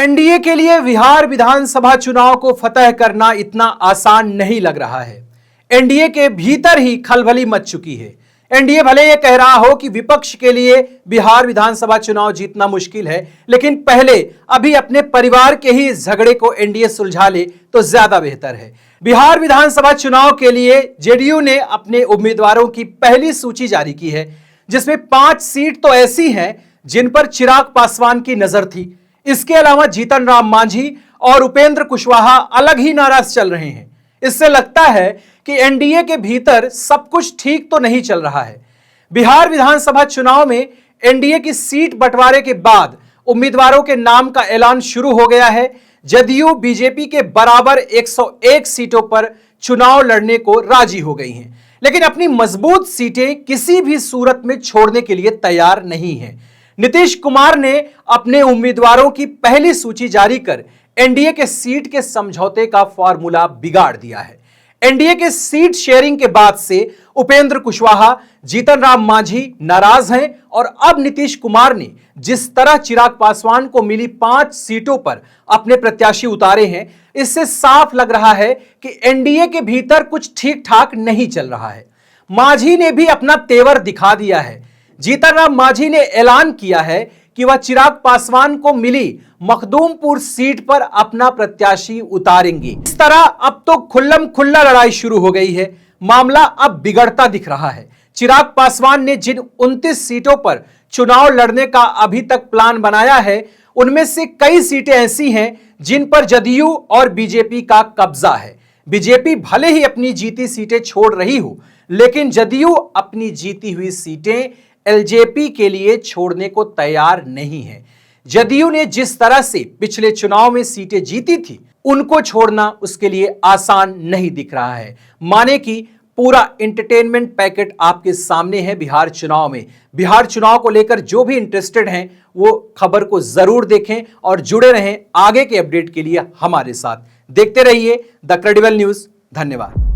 NDA के लिए बिहार विधानसभा चुनाव को फतह करना इतना आसान नहीं लग रहा है। एनडीए के भीतर ही खलबली मच चुकी है। एनडीए भले ये कह रहा हो कि विपक्ष के लिए बिहार विधानसभा चुनाव जीतना मुश्किल है, लेकिन पहले अभी अपने परिवार के ही इस झगड़े को एनडीए सुलझा ले तो ज्यादा बेहतर है। बिहार विधानसभा चुनाव के लिए जेडीयू ने अपने उम्मीदवारों की पहली सूची जारी की है, जिसमें 5 सीट तो ऐसी हैं जिन पर चिराग पासवान की नजर थी। इसके अलावा जीतन राम मांझी और उपेंद्र कुशवाहा अलग ही नाराज चल रहे हैं। इससे लगता है कि एनडीए के भीतर सब कुछ ठीक तो नहीं चल रहा है। बिहार विधानसभा चुनाव में एनडीए की सीट बंटवारे के बाद उम्मीदवारों के नाम का ऐलान शुरू हो गया है। जदयू बीजेपी के बराबर 101 सीटों पर चुनाव लड़ने को राजी हो गई हैं, लेकिन अपनी मजबूत सीटें किसी भी सूरत में छोड़ने के लिए तैयार नहीं है। नीतीश कुमार ने अपने उम्मीदवारों की पहली सूची जारी कर एनडीए के सीट के समझौते का फॉर्मूला बिगाड़ दिया है। एनडीए के सीट शेयरिंग के बाद से उपेंद्र कुशवाहा, जीतन राम मांझी नाराज हैं और अब नीतीश कुमार ने जिस तरह चिराग पासवान को मिली 5 सीटों पर अपने प्रत्याशी उतारे हैं, इससे साफ लग रहा है कि एनडीए के भीतर कुछ ठीक ठाक नहीं चल रहा है। मांझी ने भी अपना तेवर दिखा दिया है। जीतन राम मांझी ने ऐलान किया है कि वह चिराग पासवान को मिली मखदूमपुर सीट पर अपना प्रत्याशी उतारेंगे। इस तरह अब तो खुल्लम खुल्ला लड़ाई शुरू हो गई है। मामला अब बिगड़ता दिख रहा है। चिराग पासवान ने जिन 29 सीटों पर चुनाव लड़ने का अभी तक प्लान बनाया है, उनमें से कई सीटें ऐसी हैं जिन पर जदयू और बीजेपी का कब्जा है। बीजेपी भले ही अपनी जीती सीटें छोड़ रही हो, लेकिन जदयू अपनी जीती हुई सीटें एलजेपी के लिए छोड़ने को तैयार नहीं है। जदयू ने जिस तरह से पिछले चुनाव में सीटें जीती थी, उनको छोड़ना उसके लिए आसान नहीं दिख रहा है। माने कि पूरा एंटरटेनमेंट पैकेट आपके सामने है। बिहार चुनाव में, बिहार चुनाव को लेकर जो भी इंटरेस्टेड हैं वो खबर को जरूर देखें और जुड़े रहें आगे के अपडेट के लिए हमारे साथ। देखते रहिए द क्रेडिबल न्यूज। धन्यवाद।